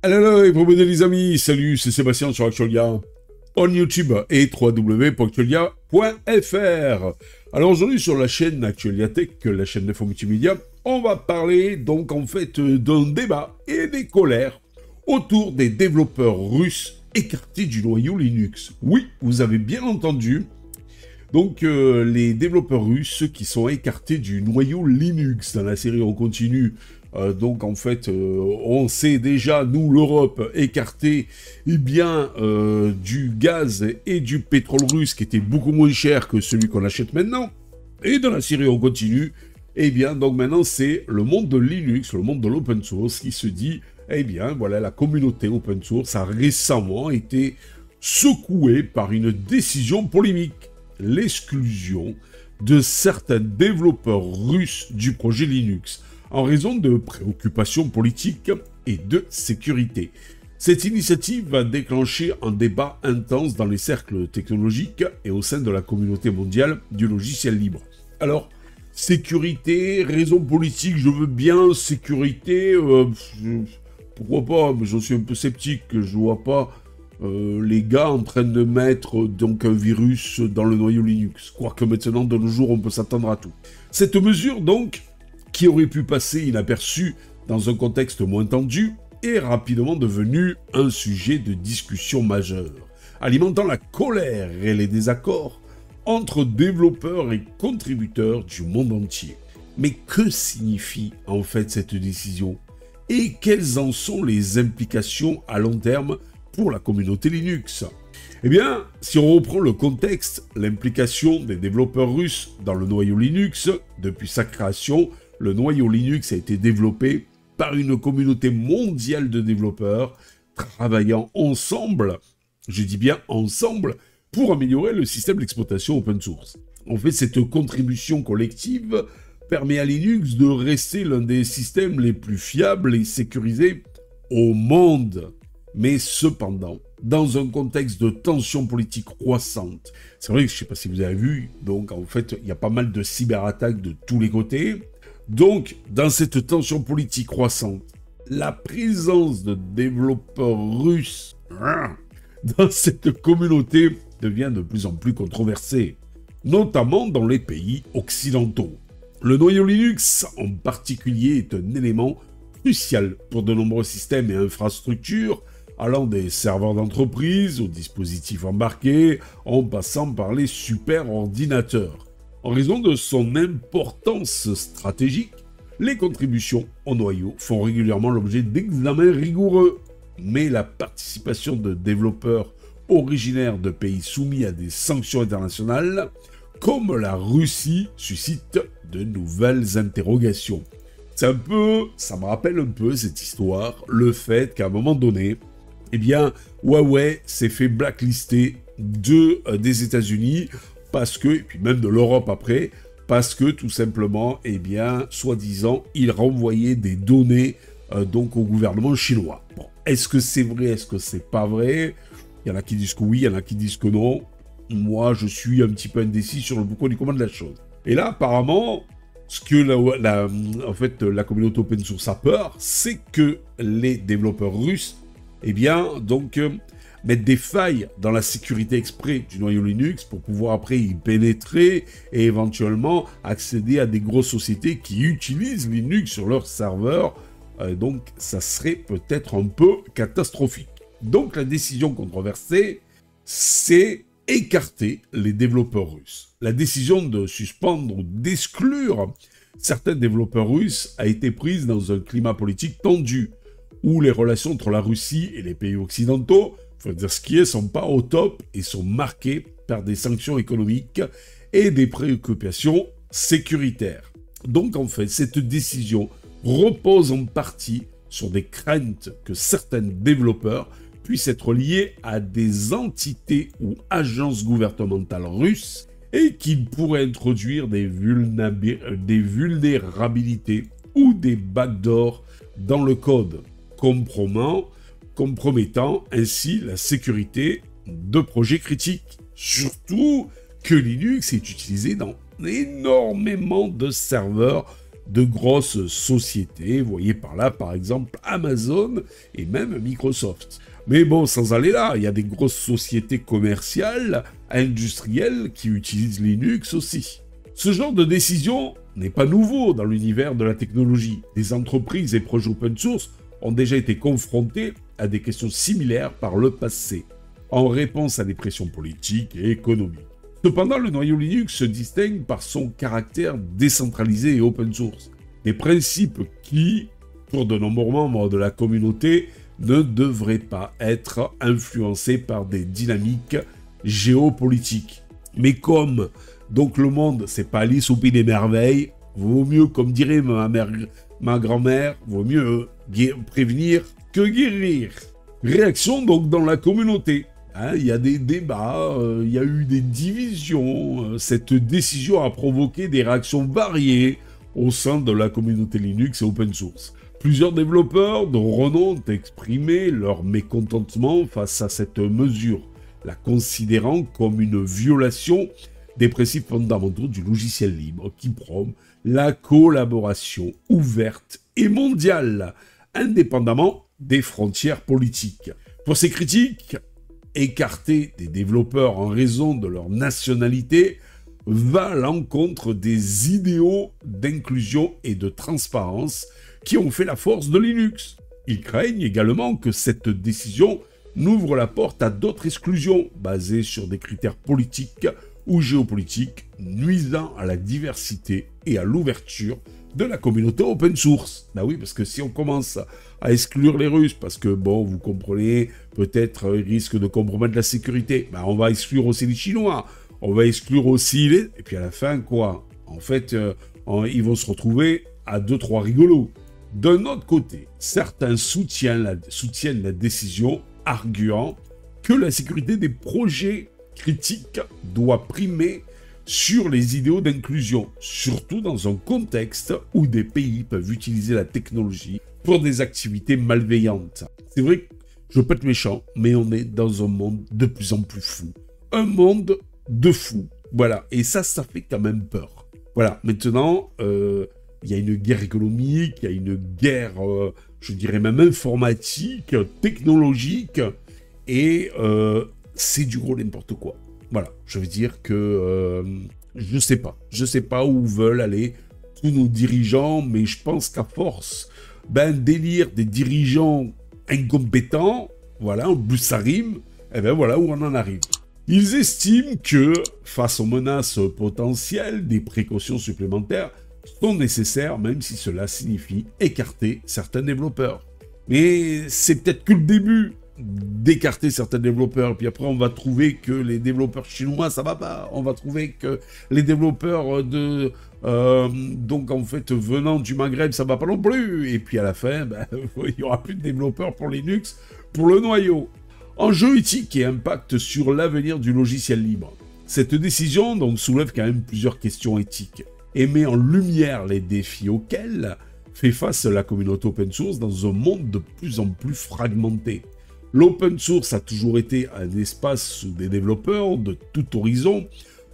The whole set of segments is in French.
Hello et promenez les amis, salut, c'est Sébastien sur Actualia, on YouTube et www.actualia.fr. Alors aujourd'hui sur la chaîne Actualia Tech, la chaîne d'info multimédia, on va parler donc en fait d'un débat et des colères autour des développeurs russes écartés du noyau Linux. Oui, vous avez bien entendu. Donc les développeurs russes, ceux qui sont écartés du noyau Linux dans la série on continue. Donc en fait, on sait déjà, nous, l'Europe, écarté du gaz et du pétrole russe qui était beaucoup moins cher que celui qu'on achète maintenant. Et dans la série on continue, donc maintenant c'est le monde de Linux, le monde de l'open source qui se dit, voilà, la communauté open source a récemment été secouée par une décision polémique, l'exclusion de certains développeurs russes du projet Linux, en raison de préoccupations politiques et de sécurité. Cette initiative va déclencher un débat intense dans les cercles technologiques et au sein de la communauté mondiale du logiciel libre. Alors, sécurité, raison politique, je veux bien, sécurité, pourquoi pas, mais j'en suis un peu sceptique, je vois pas les gars en train de mettre donc un virus dans le noyau Linux. Quoique maintenant, de nos jours, on peut s'attendre à tout. Cette mesure, donc, qui aurait pu passer inaperçue dans un contexte moins tendu, est rapidement devenu un sujet de discussion majeur, alimentant la colère et les désaccords entre développeurs et contributeurs du monde entier. Mais que signifie en fait cette décision? Et quelles en sont les implications à long terme pour la communauté Linux? Eh bien, si on reprend le contexte, l'implication des développeurs russes dans le noyau Linux, depuis sa création, le noyau Linux a été développé par une communauté mondiale de développeurs travaillant ensemble, je dis bien ensemble, pour améliorer le système d'exploitation open source. En fait, cette contribution collective permet à Linux de rester l'un des systèmes les plus fiables et sécurisés au monde. Mais cependant, dans un contexte de tension politique croissante, c'est vrai que je ne sais pas si vous avez vu, donc en fait, il y a pas mal de cyberattaques de tous les côtés. Donc, dans cette tension politique croissante, la présence de développeurs russes dans cette communauté devient de plus en plus controversée, notamment dans les pays occidentaux. Le noyau Linux, en particulier, est un élément crucial pour de nombreux systèmes et infrastructures, allant des serveurs d'entreprise aux dispositifs embarqués, en passant par les superordinateurs. En raison de son importance stratégique, les contributions au noyau font régulièrement l'objet d'examens rigoureux. Mais la participation de développeurs originaires de pays soumis à des sanctions internationales, comme la Russie, suscite de nouvelles interrogations. Ça me rappelle un peu cette histoire, le fait qu'à un moment donné, Huawei s'est fait blacklister des États-Unis, parce que, et puis même de l'Europe après, parce que tout simplement, soi-disant, il renvoyait des données donc au gouvernement chinois. Bon, est-ce que c'est vrai, est-ce que c'est pas vrai? Il y en a qui disent que oui, il y en a qui disent que non. Moi, je suis un petit peu indécis sur le pourquoi du comment de la chose. Et là, apparemment, ce que la communauté open source a peur, c'est que les développeurs russes, mettre des failles dans la sécurité exprès du noyau Linux pour pouvoir après y pénétrer et éventuellement accéder à des grosses sociétés qui utilisent Linux sur leur serveur. Donc ça serait peut-être un peu catastrophique. Donc la décision controversée, c'est écarter les développeurs russes. La décision de suspendre ou d'exclure certains développeurs russes a été prise dans un climat politique tendu, où les relations entre la Russie et les pays occidentaux, faut dire ce qui est, sont pas au top et sont marqués par des sanctions économiques et des préoccupations sécuritaires. Donc en fait, cette décision repose en partie sur des craintes que certains développeurs puissent être liés à des entités ou agences gouvernementales russes et qu'ils pourraient introduire des vulnérabilités ou des backdoors dans le code, compromettant ainsi la sécurité de projets critiques. Surtout que Linux est utilisé dans énormément de serveurs de grosses sociétés. Vous voyez par là, par exemple, Amazon et même Microsoft. Mais bon, sans aller là, il y a des grosses sociétés commerciales, industrielles qui utilisent Linux aussi. Ce genre de décision n'est pas nouveau dans l'univers de la technologie. Des entreprises et projets open source ont déjà été confrontés à des questions similaires par le passé, en réponse à des pressions politiques et économiques. Cependant, le noyau Linux se distingue par son caractère décentralisé et open source. Des principes qui, pour de nombreux membres de la communauté, ne devraient pas être influencés par des dynamiques géopolitiques. Mais comme donc le monde, c'est pas Alice au pays des merveilles, vaut mieux, comme dirait ma grand-mère, vaut mieux prévenir que guérir. Réaction donc dans la communauté. Il y a des débats, il y a eu des divisions. Cette décision a provoqué des réactions variées au sein de la communauté Linux et open source. Plusieurs développeurs de renom ont exprimé leur mécontentement face à cette mesure, la considérant comme une violation des principes fondamentaux du logiciel libre qui prône la collaboration ouverte et mondiale, indépendamment des frontières politiques. Pour ces critiques, écarter des développeurs en raison de leur nationalité va à l'encontre des idéaux d'inclusion et de transparence qui ont fait la force de Linux. Ils craignent également que cette décision n'ouvre la porte à d'autres exclusions basées sur des critères politiques ou géopolitiques nuisant à la diversité et à l'ouverture de la communauté open source. Bah oui, parce que si on commence à exclure les Russes, parce que, bon, vous comprenez, peut-être ils risquent de compromettre la sécurité, bah on va exclure aussi les Chinois, on va exclure aussi les... Et puis à la fin, quoi? En fait, ils vont se retrouver à 2-3 rigolos. D'un autre côté, certains soutiennent la décision, arguant que la sécurité des projets critiques doit primer sur les idéaux d'inclusion, surtout dans un contexte où des pays peuvent utiliser la technologie pour des activités malveillantes. C'est vrai que je peux être méchant, mais on est dans un monde de plus en plus fou. Un monde de fous. Voilà, et ça fait quand même peur. Voilà, maintenant, il y a une guerre économique, il y a une guerre, je dirais même informatique, technologique, et c'est du gros n'importe quoi. Voilà, je veux dire que je sais pas où veulent aller tous nos dirigeants, mais je pense qu'à force d'élire des dirigeants incompétents, voilà, en plus ça rime, et bien voilà où on en arrive. Ils estiment que, face aux menaces potentielles, des précautions supplémentaires sont nécessaires, même si cela signifie écarter certains développeurs. Mais c'est peut-être que le début d'écarter certains développeurs, puis après on va trouver que les développeurs chinois ça va pas, on va trouver que les développeurs donc en fait venant du Maghreb ça va pas non plus, et puis à la fin il y aura plus de développeurs pour Linux, pour le noyau. Enjeu éthique et impact sur l'avenir du logiciel libre. Cette décision donc soulève quand même plusieurs questions éthiques et met en lumière les défis auxquels fait face la communauté open source dans un monde de plus en plus fragmenté. L'open source a toujours été un espace où des développeurs de tout horizon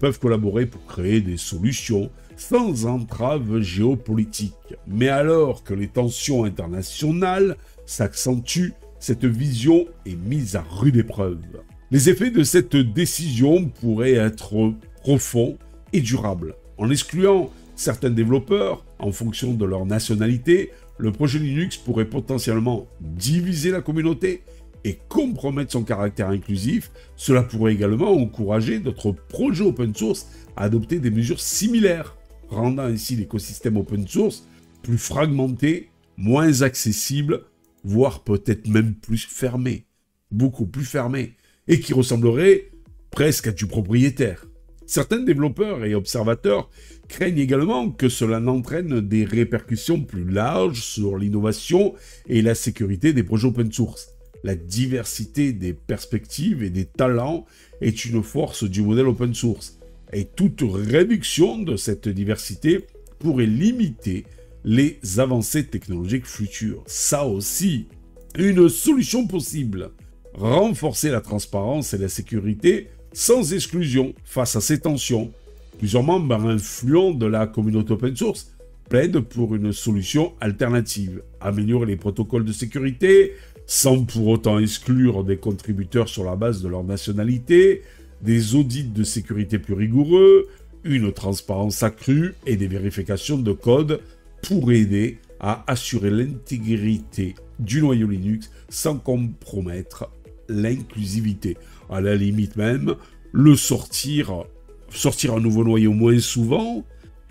peuvent collaborer pour créer des solutions sans entrave géopolitique. Mais alors que les tensions internationales s'accentuent, cette vision est mise à rude épreuve. Les effets de cette décision pourraient être profonds et durables. En excluant certains développeurs en fonction de leur nationalité, le projet Linux pourrait potentiellement diviser la communauté et compromettre son caractère inclusif. Cela pourrait également encourager d'autres projets open source à adopter des mesures similaires, rendant ainsi l'écosystème open source plus fragmenté, moins accessible, voire peut-être même plus fermé, beaucoup plus fermé, et qui ressemblerait presque à du propriétaire. Certains développeurs et observateurs craignent également que cela n'entraîne des répercussions plus larges sur l'innovation et la sécurité des projets open source. La diversité des perspectives et des talents est une force du modèle open source, et toute réduction de cette diversité pourrait limiter les avancées technologiques futures. Ça aussi, une solution possible. Renforcer la transparence et la sécurité sans exclusion face à ces tensions. Plusieurs membres influents de la communauté open source plaide pour une solution alternative, améliorer les protocoles de sécurité, sans pour autant exclure des contributeurs sur la base de leur nationalité, des audits de sécurité plus rigoureux, une transparence accrue et des vérifications de code pour aider à assurer l'intégrité du noyau Linux sans compromettre l'inclusivité. À la limite même, sortir un nouveau noyau moins souvent,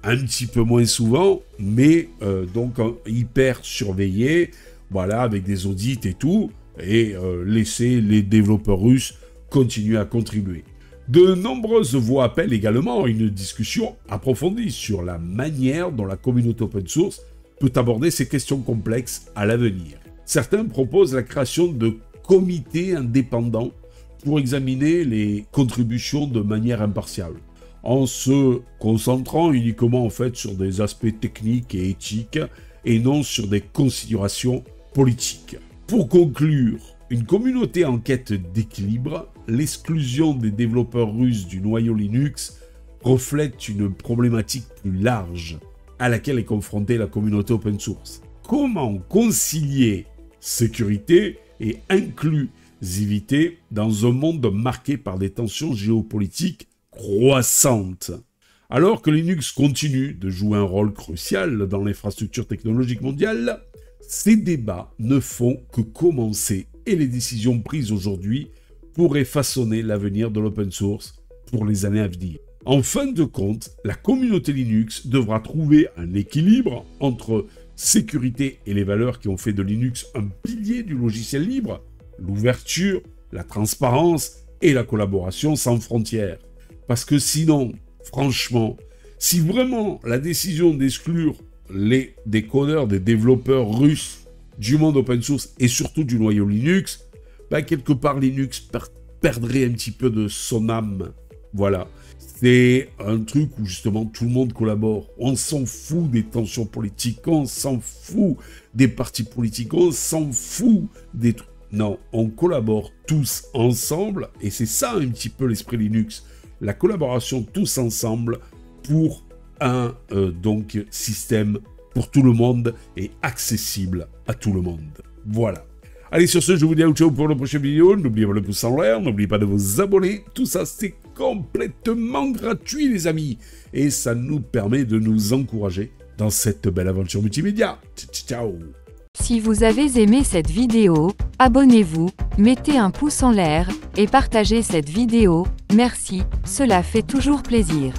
un petit peu moins souvent, mais donc hyper surveillé, voilà, avec des audits et tout, et laisser les développeurs russes continuer à contribuer. De nombreuses voix appellent également à une discussion approfondie sur la manière dont la communauté open source peut aborder ces questions complexes à l'avenir. Certains proposent la création de comités indépendants pour examiner les contributions de manière impartiale, en se concentrant uniquement en fait sur des aspects techniques et éthiques et non sur des considérations politiques. Pour conclure, une communauté en quête d'équilibre, l'exclusion des développeurs russes du noyau Linux reflète une problématique plus large à laquelle est confrontée la communauté open source. Comment concilier sécurité et inclusivité dans un monde marqué par des tensions géopolitiques croissantes? Alors que Linux continue de jouer un rôle crucial dans l'infrastructure technologique mondiale, ces débats ne font que commencer et les décisions prises aujourd'hui pourraient façonner l'avenir de l'open source pour les années à venir. En fin de compte, la communauté Linux devra trouver un équilibre entre sécurité et les valeurs qui ont fait de Linux un pilier du logiciel libre, l'ouverture, la transparence et la collaboration sans frontières. Parce que sinon, franchement, si vraiment la décision d'exclure des codeurs, des développeurs russes du monde open source et surtout du noyau Linux, quelque part Linux perdrait un petit peu de son âme. Voilà. C'est un truc où justement tout le monde collabore. On s'en fout des tensions politiques, on s'en fout des partis politiques, on s'en fout des trucs. Non, on collabore tous ensemble et c'est ça un petit peu l'esprit Linux. La collaboration tous ensemble pour un système pour tout le monde et accessible à tout le monde. Voilà. Allez, sur ce, je vous dis ciao pour la prochaine vidéo. N'oubliez pas le pouce en l'air, n'oubliez pas de vous abonner. Tout ça, c'est complètement gratuit, les amis. Et ça nous permet de nous encourager dans cette belle aventure multimédia. Ciao. Si vous avez aimé cette vidéo, abonnez-vous, mettez un pouce en l'air et partagez cette vidéo. Merci, cela fait toujours plaisir.